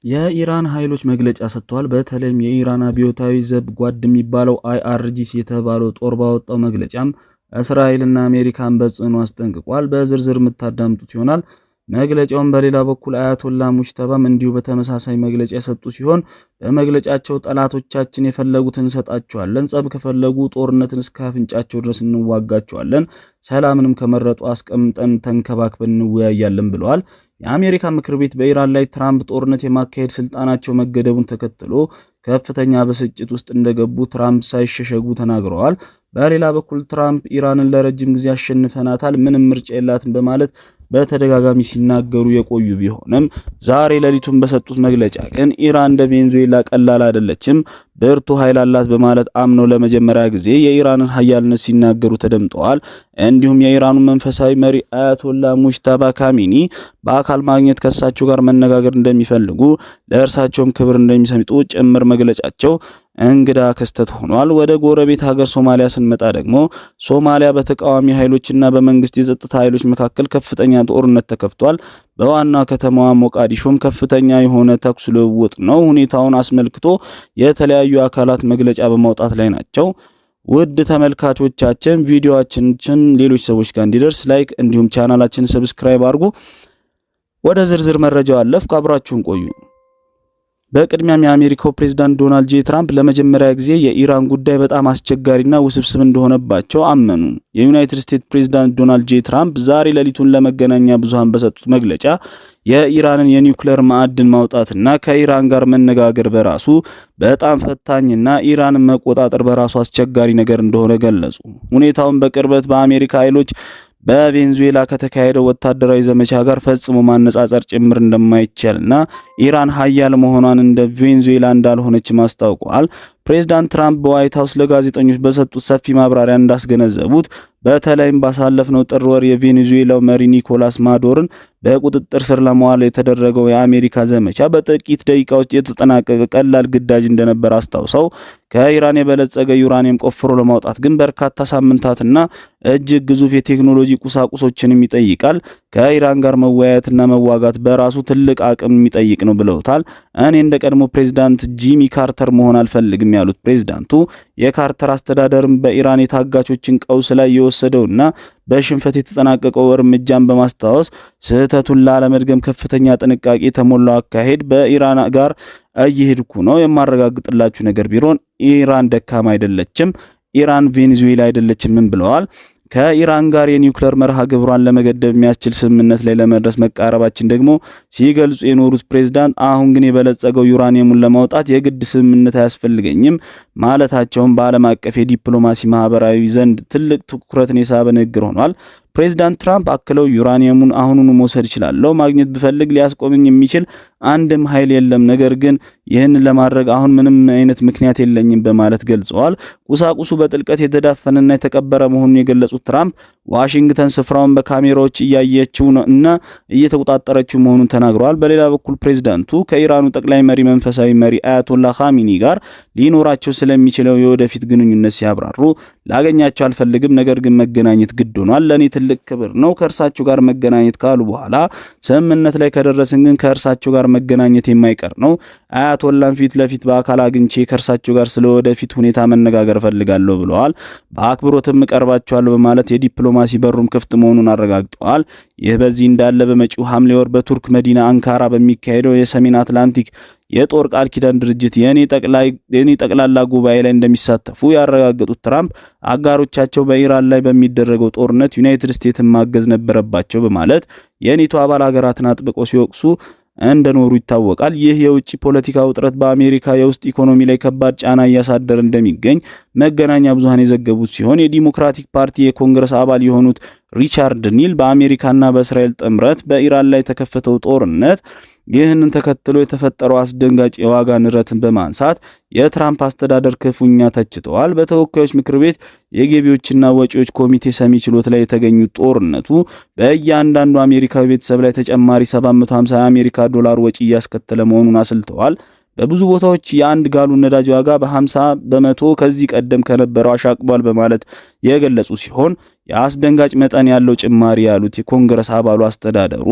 የኢራን ኃይሎች መግለጫ ሰጥተዋል። በተለይም የኢራን አብዮታዊ ዘብ ጓድ የሚባለው አይአርጂሲ የተባለው ጦር ባወጣው መግለጫም እስራኤልና አሜሪካን በጽኑ አስጠንቅቋል። በዝርዝር የምታዳምጡት ይሆናል። መግለጫውን በሌላ በኩል አያቶላ ሙጅተባም እንዲሁ በተመሳሳይ መግለጫ የሰጡ ሲሆን በመግለጫቸው ጠላቶቻችን የፈለጉትን እንሰጣቸዋለን፣ ጸብ ከፈለጉ ጦርነትን እስከ አፍንጫቸው ድረስ እንዋጋቸዋለን፣ ሰላምንም ከመረጡ አስቀምጠን ተንከባክበን እንወያያለን ብለዋል። የአሜሪካ ምክር ቤት በኢራን ላይ ትራምፕ ጦርነት የማካሄድ ስልጣናቸው መገደቡን ተከትሎ ከፍተኛ ብስጭት ውስጥ እንደገቡ ትራምፕ ሳይሸሸጉ ተናግረዋል። በሌላ በኩል ትራምፕ ኢራንን ለረጅም ጊዜ አሸንፈናታል፣ ምንም ምርጫ የላትም በማለት በተደጋጋሚ ሲናገሩ የቆዩ ቢሆንም ዛሬ ሌሊቱን በሰጡት መግለጫ ግን ኢራን እንደ ቬኔዙዌላ ቀላል አይደለችም፣ ብርቱ ኃይል አላት በማለት አምነው ለመጀመሪያ ጊዜ የኢራንን ኃያልነት ሲናገሩ ተደምጠዋል። እንዲሁም የኢራኑ መንፈሳዊ መሪ አያቶላ ሙጅተባ ካሚኒ በአካል ማግኘት ከእሳቸው ጋር መነጋገር እንደሚፈልጉ ለእርሳቸውም ክብር እንደሚሰጡ ጭምር መግለጫቸው እንግዳ ክስተት ሆኗል። ወደ ጎረቤት ሀገር ሶማሊያ ስንመጣ ደግሞ ሶማሊያ በተቃዋሚ ኃይሎችና በመንግስት የጸጥታ ኃይሎች መካከል ከፍተኛ ጦርነት ተከፍቷል። በዋና ከተማዋ ሞቃዲሾም ከፍተኛ የሆነ ተኩስ ልውውጥ ነው። ሁኔታውን አስመልክቶ የተለያዩ አካላት መግለጫ በማውጣት ላይ ናቸው። ውድ ተመልካቾቻችን ቪዲዮአችንን ሌሎች ሰዎች ጋር እንዲደርስ ላይክ እንዲሁም ቻናላችንን ሰብስክራይብ አድርጉ። ወደ ዝርዝር መረጃው አለፍኩ፣ አብራችሁን ቆዩ። በቅድሚያም የአሜሪካው ፕሬዝዳንት ዶናልድ ጄ ትራምፕ ለመጀመሪያ ጊዜ የኢራን ጉዳይ በጣም አስቸጋሪና ውስብስብ እንደሆነባቸው አመኑ። የዩናይትድ ስቴትስ ፕሬዝዳንት ዶናልድ ጄ ትራምፕ ዛሬ ሌሊቱን ለመገናኛ ብዙሃን በሰጡት መግለጫ የኢራንን የኒውክሌር ማዕድን ማውጣትና ከኢራን ጋር መነጋገር በራሱ በጣም ፈታኝና ኢራንን መቆጣጠር በራሱ አስቸጋሪ ነገር እንደሆነ ገለጹ። ሁኔታውን በቅርበት በአሜሪካ ኃይሎች በቬኔዙዌላ ከተካሄደው ወታደራዊ ዘመቻ ጋር ፈጽሞ ማነጻጸር ጭምር እንደማይቻልና ኢራን ኃያል መሆኗን እንደ ቬኔዙዌላ እንዳልሆነች ማስታውቀዋል። ፕሬዝዳንት ትራምፕ በዋይት ሃውስ ለጋዜጠኞች በሰጡት ሰፊ ማብራሪያ እንዳስገነዘቡት በተለይም ባሳለፍነው ጥር ወር የቬኔዙዌላው መሪ ኒኮላስ ማዶርን በቁጥጥር ስር ለማዋል የተደረገው የአሜሪካ ዘመቻ በጥቂት ደቂቃዎች የተጠናቀቀ ቀላል ግዳጅ እንደነበር አስታውሰው ከኢራን የበለጸገ ዩራኒየም ቆፍሮ ለማውጣት ግን በርካታ ሳምንታትና እጅግ ግዙፍ የቴክኖሎጂ ቁሳቁሶችንም ይጠይቃል። ከኢራን ጋር መወያየትና መዋጋት በራሱ ትልቅ አቅም የሚጠይቅ ነው ብለውታል። እኔ እንደ ቀድሞ ፕሬዝዳንት ጂሚ ካርተር መሆን አልፈልግም ያሉት ፕሬዝዳንቱ የካርተር አስተዳደርም በኢራን የታጋቾችን ቀውስ ላይ የወሰደውና በሽንፈት የተጠናቀቀው እርምጃን በማስታወስ ስህተቱን ላለመድገም ከፍተኛ ጥንቃቄ የተሞላው አካሄድ በኢራን ጋር እየሄድኩ ነው። የማረጋግጥላችሁ ነገር ቢሆን ኢራን ደካማ አይደለችም፣ ኢራን ቬኔዙዌላ አይደለችም ብለዋል። ከኢራን ጋር የኒውክሌር መርሃ ግብሯን ለመገደብ የሚያስችል ስምምነት ላይ ለመድረስ መቃረባችን ደግሞ ሲገልጹ የኖሩት ፕሬዝዳንት አሁን ግን የበለጸገው ዩራኒየሙን ለማውጣት የግድ ስምምነት አያስፈልገኝም ማለታቸውን በዓለም አቀፍ የዲፕሎማሲ ማህበራዊ ዘንድ ትልቅ ትኩረትን የሳበ ንግግር ሆኗል። ፕሬዝዳንት ትራምፕ አክለው ዩራኒየሙን አሁኑኑ መውሰድ እችላለሁ፣ ማግኘት ብፈልግ ሊያስቆመኝ የሚችል አንድም ኃይል የለም፣ ነገር ግን ይህን ለማድረግ አሁን ምንም አይነት ምክንያት የለኝም በማለት ገልጸዋል። ቁሳቁሱ በጥልቀት የተዳፈነና የተቀበረ መሆኑን የገለጹት ትራምፕ ዋሽንግተን ስፍራውን በካሜራዎች እያየችው እና እየተቆጣጠረችው መሆኑን ተናግረዋል። በሌላ በኩል ፕሬዝዳንቱ ከኢራኑ ጠቅላይ መሪ መንፈሳዊ መሪ አያቶላ ካሚኒ ጋር ሊኖራቸው ስለሚችለው የወደፊት ግንኙነት ሲያብራሩ ላገኛቸው አልፈልግም፣ ነገር ግን መገናኘት ግድ ሆኗል፣ ለኔ ትልቅ ክብር ነው ከእርሳቸው ጋር መገናኘት ካሉ በኋላ ስምምነት ላይ ከደረስን ግን ከእርሳቸው ጋር መገናኘት የማይቀር ነው። አያቶላን ፊት ለፊት በአካል አግኝቼ ከእርሳቸው ጋር ስለ ወደፊት ሁኔታ መነጋገር ፈልጋለሁ ብለዋል። በአክብሮትም እቀርባቸዋለሁ በማለት የዲፕሎማሲ በሩም ክፍት መሆኑን አረጋግጠዋል። ይህ በዚህ እንዳለ በመጪው ሐምሌ ወር በቱርክ መዲና አንካራ በሚካሄደው የሰሜን አትላንቲክ የጦር ቃል ኪዳን ድርጅት የኔ ጠቅላላ ጉባኤ ላይ እንደሚሳተፉ ያረጋገጡት ትራምፕ አጋሮቻቸው በኢራን ላይ በሚደረገው ጦርነት ዩናይትድ ስቴትስ ማገዝ ነበረባቸው በማለት የኔቶ አባል ሀገራትን አጥብቀው ሲወቅሱ እንደኖሩ ይታወቃል። ይህ የውጭ ፖለቲካ ውጥረት በአሜሪካ የውስጥ ኢኮኖሚ ላይ ከባድ ጫና እያሳደረ እንደሚገኝ መገናኛ ብዙሃን የዘገቡት ሲሆን የዲሞክራቲክ ፓርቲ የኮንግረስ አባል የሆኑት ሪቻርድ ኒል በአሜሪካና በእስራኤል ጥምረት በኢራን ላይ የተከፈተው ጦርነት ይህንን ተከትሎ የተፈጠረው አስደንጋጭ የዋጋ ንረትን በማንሳት የትራምፕ አስተዳደር ክፉኛ ተችተዋል። በተወካዮች ምክር ቤት የገቢዎችና ወጪዎች ኮሚቴ ሰሚ ችሎት ላይ የተገኙት ጦርነቱ በእያንዳንዱ አሜሪካዊ ቤተሰብ ላይ ተጨማሪ 750 የአሜሪካ ዶላር ወጪ እያስከተለ መሆኑን አስልተዋል። በብዙ ቦታዎች የአንድ ጋሉን ነዳጅ ዋጋ በ50 በመቶ ከዚህ ቀደም ከነበረው አሻቅቧል በማለት የገለጹ ሲሆን የአስደንጋጭ መጠን ያለው ጭማሪ ያሉት የኮንግረስ አባሉ አስተዳደሩ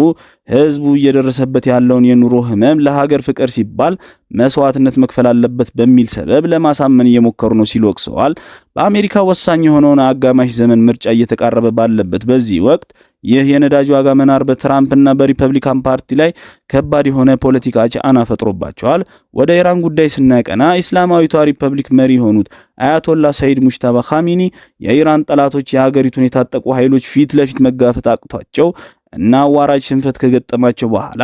ህዝቡ እየደረሰበት ያለውን የኑሮ ህመም ለሀገር ፍቅር ሲባል መስዋዕትነት መክፈል አለበት በሚል ሰበብ ለማሳመን እየሞከሩ ነው ሲሉ ወቅሰዋል። በአሜሪካ ወሳኝ የሆነውን አጋማሽ ዘመን ምርጫ እየተቃረበ ባለበት በዚህ ወቅት ይህ የነዳጅ ዋጋ መናር በትራምፕና በሪፐብሊካን ፓርቲ ላይ ከባድ የሆነ ፖለቲካ ጫና ፈጥሮባቸዋል። ወደ ኢራን ጉዳይ ስናቀና እስላማዊቷ ሪፐብሊክ መሪ የሆኑት አያቶላ ሰይድ ሙጅተባ ኻሜኒ የኢራን ጠላቶች የሀገሪቱን የታጠቁ ኃይሎች ፊት ለፊት መጋፈጥ አቅቷቸው እና አዋራጅ ሽንፈት ከገጠማቸው በኋላ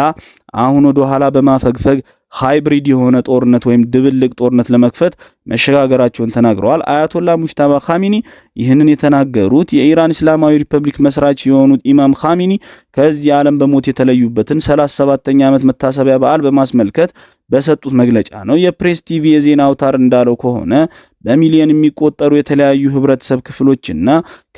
አሁን ወደ ኋላ በማፈግፈግ ሃይብሪድ የሆነ ጦርነት ወይም ድብልቅ ጦርነት ለመክፈት መሸጋገራቸውን ተናግረዋል። አያቶላ ሙጅተባ ኻሜኒ ይህንን የተናገሩት የኢራን እስላማዊ ሪፐብሊክ መስራች የሆኑት ኢማም ኻሜኒ ከዚህ ዓለም በሞት የተለዩበትን 37ኛ ዓመት መታሰቢያ በዓል በማስመልከት በሰጡት መግለጫ ነው። የፕሬስ ቲቪ የዜና አውታር እንዳለው ከሆነ በሚሊዮን የሚቆጠሩ የተለያዩ ህብረተሰብ ክፍሎችና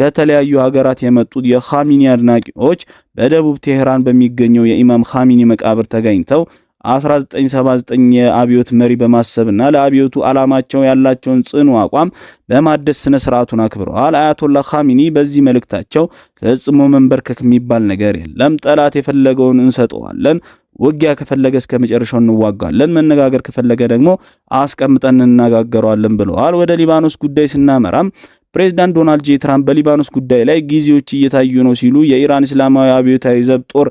ከተለያዩ ሀገራት የመጡት የኻሜኒ አድናቂዎች በደቡብ ቴህራን በሚገኘው የኢማም ኻሜኒ መቃብር ተገኝተው 1979 የአብዮት መሪ በማሰብና ለአብዮቱ ዓላማቸው ያላቸውን ጽኑ አቋም በማደስ ስነ ስርዓቱን አክብረዋል። አያቶላ ኻሜኒ በዚህ መልእክታቸው ፈጽሞ መንበርከክ የሚባል ነገር የለም፣ ጠላት የፈለገውን እንሰጠዋለን፣ ውጊያ ከፈለገ እስከ መጨረሻው እንዋጋለን፣ መነጋገር ከፈለገ ደግሞ አስቀምጠን እንነጋገረዋለን ብለዋል። ወደ ሊባኖስ ጉዳይ ስናመራም ፕሬዝዳንት ዶናልድ ጄ ትራምፕ በሊባኖስ ጉዳይ ላይ ጊዜዎች እየታዩ ነው ሲሉ የኢራን እስላማዊ አብዮታዊ ዘብ ጦር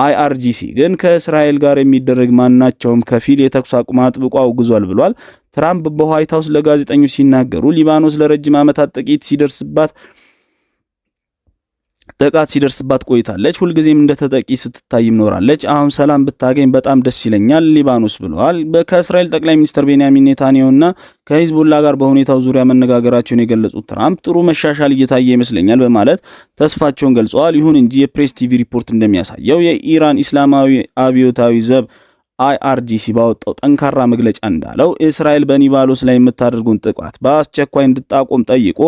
IRGC ግን ከእስራኤል ጋር የሚደረግ ማናቸውም ከፊል የተኩስ አቁም አጥብቆ አውግዟል ብሏል። ትራምፕ በዋይት ሃውስ ለጋዜጠኞች ሲናገሩ ሊባኖስ ለረጅም ዓመታት ጥቃት ሲደርስባት ቆይታለች። ሁልጊዜም እንደተጠቂ ስትታይም ኖራለች። አሁን ሰላም ብታገኝ በጣም ደስ ይለኛል ሊባኖስ ብለዋል። ከእስራኤል ጠቅላይ ሚኒስትር ቤንያሚን ኔታንያሁና ከሂዝቦላ ጋር በሁኔታው ዙሪያ መነጋገራቸውን የገለጹት ትራምፕ ጥሩ መሻሻል እየታየ ይመስለኛል በማለት ተስፋቸውን ገልጸዋል። ይሁን እንጂ የፕሬስ ቲቪ ሪፖርት እንደሚያሳየው የኢራን እስላማዊ አብዮታዊ ዘብ IRGC ባወጣው ጠንካራ መግለጫ እንዳለው እስራኤል በሊባኖስ ላይ የምታደርገውን ጥቃት በአስቸኳይ እንድታቆም ጠይቆ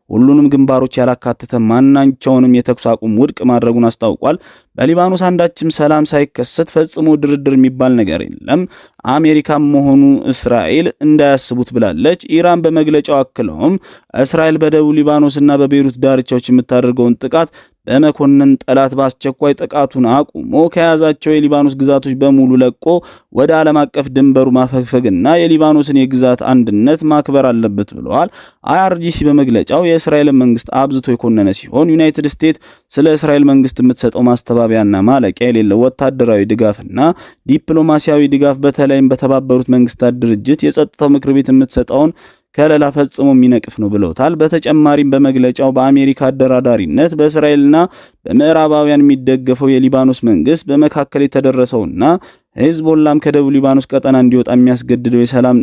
ሁሉንም ግንባሮች ያላካተተ ማናቸውንም የተኩስ አቁም ውድቅ ማድረጉን አስታውቋል። በሊባኖስ አንዳችም ሰላም ሳይከሰት ፈጽሞ ድርድር የሚባል ነገር የለም፣ አሜሪካም መሆኑ እስራኤል እንዳያስቡት ብላለች። ኢራን በመግለጫው አክለውም እስራኤል በደቡብ ሊባኖስና በቤይሩት ዳርቻዎች የምታደርገውን ጥቃት በመኮንን ጠላት በአስቸኳይ ጥቃቱን አቁሞ ከያዛቸው የሊባኖስ ግዛቶች በሙሉ ለቆ ወደ ዓለም አቀፍ ድንበሩ ማፈግፈግና የሊባኖስን የግዛት አንድነት ማክበር አለበት ብለዋል። IRGC በመግለጫው የእስራኤልን መንግስት አብዝቶ የኮነነ ሲሆን ዩናይትድ ስቴትስ ስለ እስራኤል መንግስት የምትሰጠው ማስተባበያና ማለቂያ የሌለው ወታደራዊ ድጋፍና ዲፕሎማሲያዊ ድጋፍ በተለይም በተባበሩት መንግስታት ድርጅት የጸጥታው ምክር ቤት የምትሰጠውን ከለላ ፈጽሞ የሚነቅፍ ነው ብለውታል። በተጨማሪም በመግለጫው በአሜሪካ አደራዳሪነት በእስራኤልና በምዕራባውያን የሚደገፈው የሊባኖስ መንግስት በመካከል የተደረሰውና ሂዝቦላም ከደቡብ ሊባኖስ ቀጠና እንዲወጣ የሚያስገድደው የሰላም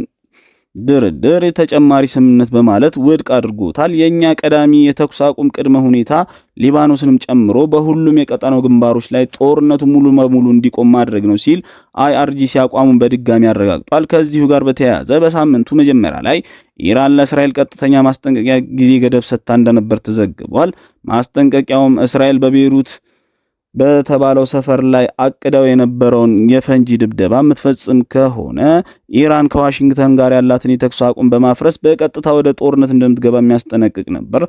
ድርድር ተጨማሪ ስምምነት በማለት ውድቅ አድርጎታል። የኛ ቀዳሚ የተኩስ አቁም ቅድመ ሁኔታ ሊባኖስንም ጨምሮ በሁሉም የቀጠናው ግንባሮች ላይ ጦርነቱ ሙሉ በሙሉ እንዲቆም ማድረግ ነው ሲል IRGC አቋሙን በድጋሚ አረጋግጧል። ከዚሁ ጋር በተያያዘ በሳምንቱ መጀመሪያ ላይ ኢራን ለእስራኤል ቀጥተኛ ማስጠንቀቂያ ጊዜ ገደብ ሰጥታ እንደነበር ተዘግቧል። ማስጠንቀቂያውም እስራኤል በቤይሩት በተባለው ሰፈር ላይ አቅደው የነበረውን የፈንጂ ድብደባ የምትፈጽም ከሆነ ኢራን ከዋሽንግተን ጋር ያላትን የተኩስ አቁም በማፍረስ በቀጥታ ወደ ጦርነት እንደምትገባ የሚያስጠነቅቅ ነበር።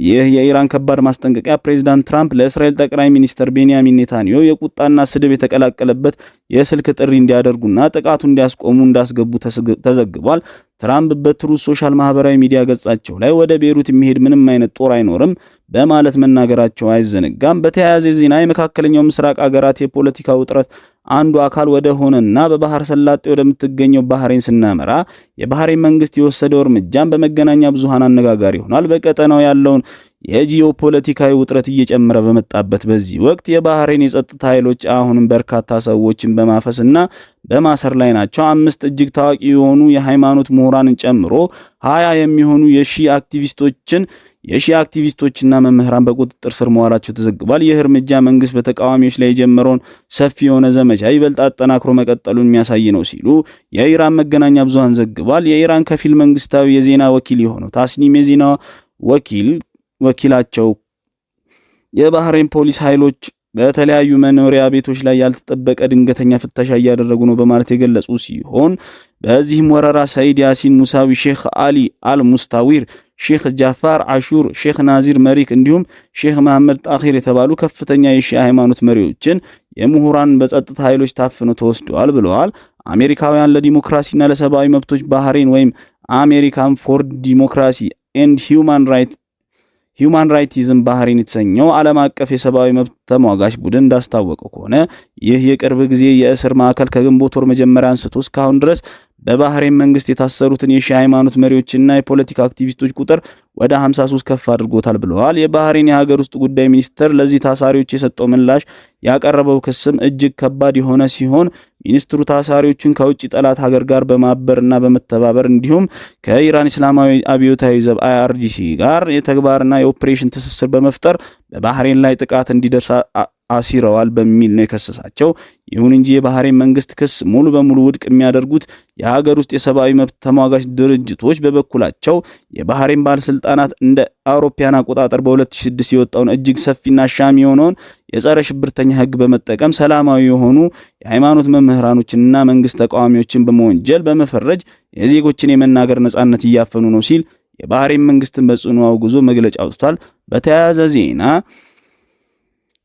ይህ የኢራን ከባድ ማስጠንቀቂያ ፕሬዝዳንት ትራምፕ ለእስራኤል ጠቅላይ ሚኒስትር ቤንያሚን ኔታንያሁ የቁጣና ስድብ የተቀላቀለበት የስልክ ጥሪ እንዲያደርጉና ጥቃቱ እንዲያስቆሙ እንዳስገቡ ተዘግቧል። ትራምፕ በትሩዝ ሶሻል ማህበራዊ ሚዲያ ገጻቸው ላይ ወደ ቤይሩት የሚሄድ ምንም አይነት ጦር አይኖርም በማለት መናገራቸው አይዘነጋም። በተያያዘ ዜና የመካከለኛው ምስራቅ አገራት የፖለቲካ ውጥረት አንዱ አካል ወደ ሆነና በባህር ሰላጤ ወደምትገኘው ባህሬን ስናመራ የባህሬን መንግስት የወሰደው እርምጃም በመገናኛ ብዙሃን አነጋጋሪ ሆኗል። በቀጠናው ያለውን የጂኦፖለቲካዊ ውጥረት እየጨመረ በመጣበት በዚህ ወቅት የባህሬን የጸጥታ ኃይሎች አሁንም በርካታ ሰዎችን በማፈስና በማሰር ላይ ናቸው። 5 እጅግ ታዋቂ የሆኑ የሃይማኖት ምሁራንን ጨምሮ 20 የሚሆኑ የሺ አክቲቪስቶችና መምህራን በቁጥጥር ስር መዋላቸው ተዘግቧል። ይህ እርምጃ መንግስት በተቃዋሚዎች ላይ የጀመረውን ሰፊ የሆነ ዘመቻ ይበልጥ አጠናክሮ መቀጠሉን የሚያሳይ ነው ሲሉ የኢራን መገናኛ ብዙሃን ዘግቧል። የኢራን ከፊል መንግስታዊ የዜና ወኪል የሆነው ታስኒም የዜና ወኪላቸው የባህሬን ፖሊስ ኃይሎች በተለያዩ መኖሪያ ቤቶች ላይ ያልተጠበቀ ድንገተኛ ፍተሻ እያደረጉ ነው በማለት የገለጹ ሲሆን በዚህም ወረራ ሰይድ ያሲን ሙሳዊ፣ ሼክ አሊ አልሙስታዊር፣ ሼክ ጃፋር አሹር፣ ሼክ ናዚር መሪክ እንዲሁም ሼክ መሐመድ ጣኺር የተባሉ ከፍተኛ የሺዓ ሃይማኖት መሪዎችን የምሁራን በጸጥታ ኃይሎች ታፍነው ተወስደዋል ብለዋል። አሜሪካውያን ለዲሞክራሲና ለሰብአዊ መብቶች ባህሬን ወይም አሜሪካን ፎር ዲሞክራሲ ኤንድ ሂውማን ራይቲዝም ባህሬን የተሰኘው ዓለም አቀፍ የሰብአዊ መብት ተሟጋች ቡድን እንዳስታወቀው ከሆነ ይህ የቅርብ ጊዜ የእስር ማዕከል ከግንቦት ወር መጀመሪያ አንስቶ እስካሁን ድረስ በባህሬን መንግስት የታሰሩትን የሺዓ ሃይማኖት መሪዎችና የፖለቲካ አክቲቪስቶች ቁጥር ወደ 53 ከፍ አድርጎታል ብለዋል። የባህሬን የሀገር ውስጥ ጉዳይ ሚኒስትር ለዚህ ታሳሪዎች የሰጠው ምላሽ ያቀረበው ክስም እጅግ ከባድ የሆነ ሲሆን ሚኒስትሩ ታሳሪዎቹን ከውጭ ጠላት ሀገር ጋር በማበርና በመተባበር እንዲሁም ከኢራን እስላማዊ አብዮታዊ ዘብ IRGC ጋር የተግባርና የኦፕሬሽን ትስስር በመፍጠር በባህሬን ላይ ጥቃት እንዲደርስ አሲረዋል በሚል ነው የከሰሳቸው። ይሁን እንጂ የባህሬን መንግስት ክስ ሙሉ በሙሉ ውድቅ የሚያደርጉት የሀገር ውስጥ የሰብአዊ መብት ተሟጋች ድርጅቶች በበኩላቸው የባህሬን ባለስልጣናት እንደ አውሮፓውያን አቆጣጠር በ2006 የወጣውን እጅግ ሰፊና ሻሚ የሆነውን የጸረ ሽብርተኛ ህግ በመጠቀም ሰላማዊ የሆኑ የሃይማኖት መምህራኖችንና መንግስት ተቃዋሚዎችን በመወንጀል በመፈረጅ የዜጎችን የመናገር ነጻነት እያፈኑ ነው ሲል የባህሬን መንግስትን በጽኑ አውግዞ መግለጫ አውጥቷል። በተያያዘ ዜና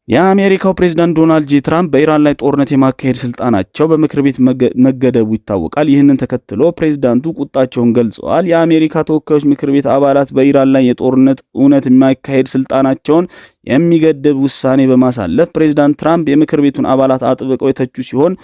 የአሜሪካው ፕሬዝዳንት ዶናልድ ጄ ትራምፕ በኢራን ላይ ጦርነት የማካሄድ ስልጣናቸው በምክር ቤት መገደቡ ይታወቃል። ይህንን ተከትሎ ፕሬዝዳንቱ ቁጣቸውን ገልጸዋል። የአሜሪካ ተወካዮች ምክር ቤት አባላት በኢራን ላይ የጦርነት እውነት የማካሄድ ስልጣናቸውን የሚገድብ ውሳኔ በማሳለፍ ፕሬዝዳንት ትራምፕ የምክር ቤቱን አባላት አጥብቀው የተቹ ሲሆን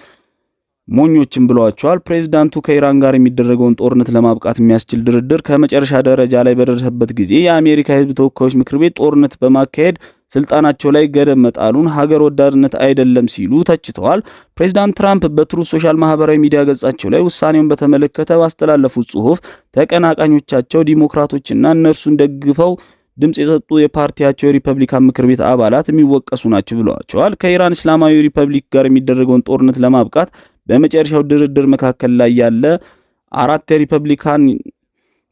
ሞኞችም ብለዋቸዋል። ፕሬዝዳንቱ ከኢራን ጋር የሚደረገውን ጦርነት ለማብቃት የሚያስችል ድርድር ከመጨረሻ ደረጃ ላይ በደረሰበት ጊዜ የአሜሪካ የህዝብ ተወካዮች ምክር ቤት ጦርነት በማካሄድ ስልጣናቸው ላይ ገደብ መጣሉን ሀገር ወዳድነት አይደለም ሲሉ ተችተዋል። ፕሬዝዳንት ትራምፕ በትሩዝ ሶሻል ማህበራዊ ሚዲያ ገጻቸው ላይ ውሳኔውን በተመለከተ ባስተላለፉት ጽሑፍ ተቀናቃኞቻቸው ዲሞክራቶችና እነርሱን ደግፈው ድምጽ የሰጡ የፓርቲያቸው የሪፐብሊካን ምክር ቤት አባላት የሚወቀሱ ናቸው ብለዋቸዋል። ከኢራን እስላማዊ ሪፐብሊክ ጋር የሚደረገውን ጦርነት ለማብቃት በመጨረሻው ድርድር መካከል ላይ ያለ 4 የሪፐብሊካን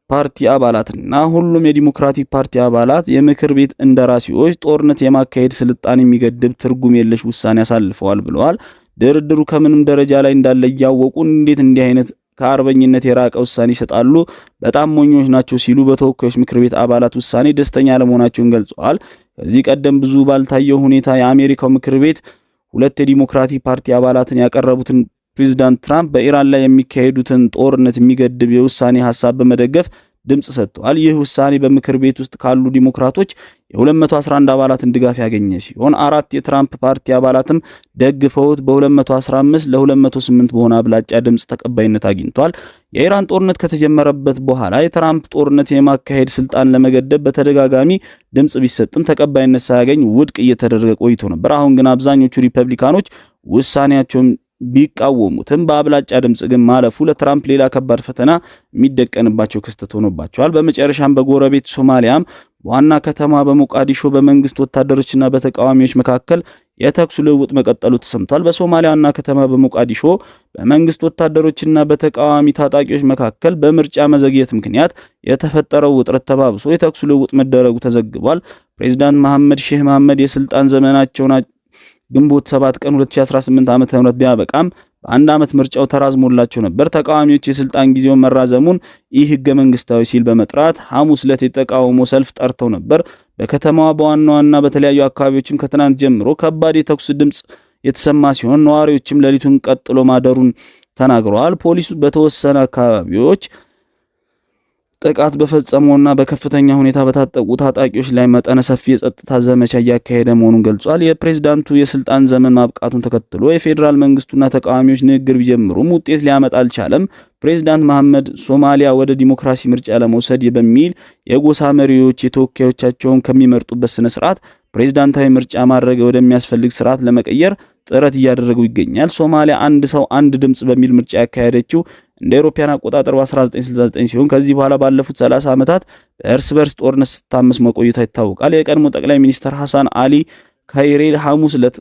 ፓርቲ አባላትና ሁሉም የዲሞክራቲክ ፓርቲ አባላት የምክር ቤት እንደራሴዎች ጦርነት የማካሄድ ስልጣን የሚገድብ ትርጉም የለሽ ውሳኔ አሳልፈዋል ብለዋል። ድርድሩ ከምንም ደረጃ ላይ እንዳለ እያወቁ እንዴት እንዲህ አይነት ከአርበኝነት የራቀ ውሳኔ ይሰጣሉ? በጣም ሞኞች ናቸው ሲሉ በተወካዮች ምክር ቤት አባላት ውሳኔ ደስተኛ አለመሆናቸውን ገልጸዋል። ከዚህ ቀደም ብዙ ባልታየው ሁኔታ የአሜሪካው ምክር ቤት 2 የዲሞክራቲክ ፓርቲ አባላትን ያቀረቡትን ፕሬዝዳንት ትራምፕ በኢራን ላይ የሚካሄዱትን ጦርነት የሚገድብ የውሳኔ ሐሳብ በመደገፍ ድምጽ ሰጥተዋል። ይህ ውሳኔ በምክር ቤት ውስጥ ካሉ ዲሞክራቶች የ211 አባላትን ድጋፍ ያገኘ ሲሆን 4 የትራምፕ ፓርቲ አባላትም ደግፈውት በ215 ለ208 በሆነ አብላጫ ድምጽ ተቀባይነት አግኝቷል። የኢራን ጦርነት ከተጀመረበት በኋላ የትራምፕ ጦርነት የማካሄድ ስልጣን ለመገደብ በተደጋጋሚ ድምጽ ቢሰጥም ተቀባይነት ሳያገኝ ውድቅ እየተደረገ ቆይቶ ነበር። አሁን ግን አብዛኞቹ ሪፐብሊካኖች ውሳኔያቸውን ቢቃወሙትም በአብላጫ ድምጽ ግን ማለፉ ለትራምፕ ሌላ ከባድ ፈተና የሚደቀንባቸው ክስተት ሆኖባቸዋል። በመጨረሻም በጎረቤት ሶማሊያም በዋና ከተማ በሞቃዲሾ በመንግስት ወታደሮችና በተቃዋሚዎች መካከል የተኩስ ልውውጥ መቀጠሉ ተሰምቷል። በሶማሊያ ዋና ከተማ በሞቃዲሾ በመንግስት ወታደሮችና በተቃዋሚ ታጣቂዎች መካከል በምርጫ መዘግየት ምክንያት የተፈጠረው ውጥረት ተባብሶ የተኩስ ልውውጥ መደረጉ ተዘግቧል። ፕሬዝዳንት መሐመድ ሼህ መሐመድ የስልጣን ዘመናቸውን ግንቦት 7 ቀን 2018 ዓ.ም ቢያበቃም በአንድ ዓመት ምርጫው ተራዝሞላቸው ነበር። ተቃዋሚዎች የስልጣን ጊዜውን መራዘሙን ይህ ህገ መንግስታዊ ሲል በመጥራት ሐሙስ ዕለት የተቃውሞ ሰልፍ ጠርተው ነበር። በከተማዋ በዋና በተለያዩ አካባቢዎችም ከትናንት ጀምሮ ከባድ የተኩስ ድምጽ የተሰማ ሲሆን ነዋሪዎችም ሌሊቱን ቀጥሎ ማደሩን ተናግረዋል። ፖሊሱ በተወሰነ አካባቢዎች ጥቃት በፈጸሙና በከፍተኛ ሁኔታ በታጠቁ ታጣቂዎች ላይ መጠነ ሰፊ የጸጥታ ዘመቻ እያካሄደ መሆኑን ገልጿል። የፕሬዝዳንቱ የስልጣን ዘመን ማብቃቱን ተከትሎ የፌዴራል መንግስቱና ተቃዋሚዎች ንግግር ቢጀምሩም ውጤት ሊያመጣ አልቻለም። ፕሬዝዳንት መሐመድ ሶማሊያ ወደ ዲሞክራሲ ምርጫ ለመውሰድ በሚል የጎሳ መሪዎች የተወካዮቻቸውን ከሚመርጡበት ስነ ስርዓት ፕሬዝዳንታዊ ምርጫ ማድረግ ወደሚያስፈልግ ስርዓት ለመቀየር ጥረት እያደረጉ ይገኛል። ሶማሊያ አንድ ሰው አንድ ድምጽ በሚል ምርጫ ያካሄደችው እንደ አውሮፓውያን አቆጣጠር በ1969 ሲሆን ከዚህ በኋላ ባለፉት 30 ዓመታት በእርስ በርስ ጦርነት ስታመስ መቆየቷ ይታወቃል። የቀድሞ ጠቅላይ ሚኒስትር ሐሰን አሊ ካይሬ ሐሙስ ዕለት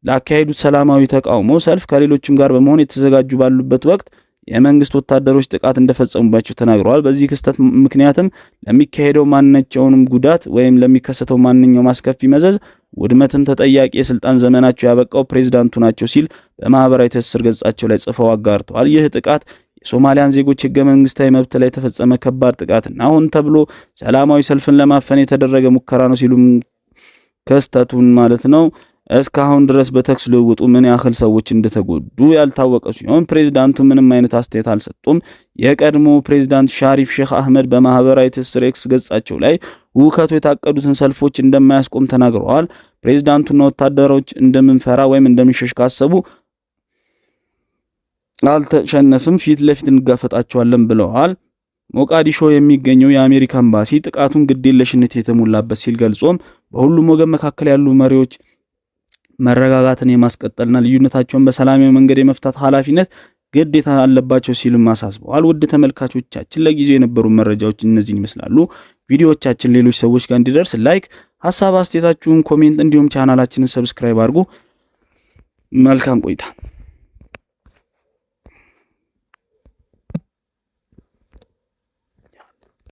ላካሄዱት ሰላማዊ ተቃውሞ ሰልፍ ከሌሎችም ጋር በመሆን የተዘጋጁ ባሉበት ወቅት የመንግስት ወታደሮች ጥቃት እንደፈጸሙባቸው ተናግረዋል። በዚህ ክስተት ምክንያትም ለሚካሄደው ማንኛውንም ጉዳት ወይም ለሚከሰተው ማንኛውም አስከፊ መዘዝ ውድመትን ተጠያቂ የስልጣን ዘመናቸው ያበቃው ፕሬዝዳንቱ ናቸው ሲል በማህበራዊ ትስስር ገጻቸው ላይ ጽፈው አጋርተዋል። ይህ ጥቃት የሶማሊያን ዜጎች ህገ መንግስታዊ መብት ላይ የተፈጸመ ከባድ ጥቃትና ሆን ተብሎ ሰላማዊ ሰልፍን ለማፈን የተደረገ ሙከራ ነው ሲሉም ክስተቱን ማለት ነው እስካሁን ድረስ በተኩስ ልውውጡ ምን ያህል ሰዎች እንደተጎዱ ያልታወቀ ሲሆን ፕሬዝዳንቱ ምንም አይነት አስተያየት አልሰጡም። የቀድሞ ፕሬዝዳንት ሻሪፍ ሼክ አህመድ በማህበራዊ ትስስር ኤክስ ገጻቸው ላይ ውከቱ የታቀዱትን ሰልፎች እንደማያስቆም ተናግረዋል። ፕሬዝዳንቱና ወታደሮች እንደምንፈራ ወይም እንደምንሸሽ ካሰቡ አልተሸነፍም፣ ፊት ለፊት እንጋፈጣቸዋለን ብለዋል። ሞቃዲሾ የሚገኘው የአሜሪካ ኤምባሲ ጥቃቱን ግዴለሽነት የተሞላበት ሲል ገልጾም በሁሉም ወገን መካከል ያሉ መሪዎች መረጋጋትን የማስቀጠልና ልዩነታቸውን በሰላማዊ መንገድ የመፍታት ኃላፊነት ግዴታ አለባቸው ሲልም አሳስበዋል። ውድ ተመልካቾቻችን ለጊዜው የነበሩ መረጃዎች እነዚህን ይመስላሉ። ቪዲዮዎቻችን ሌሎች ሰዎች ጋር እንዲደርስ ላይክ፣ ሐሳብ አስተያየታችሁን ኮሜንት፣ እንዲሁም ቻናላችንን ሰብስክራይብ አድርጉ። መልካም ቆይታ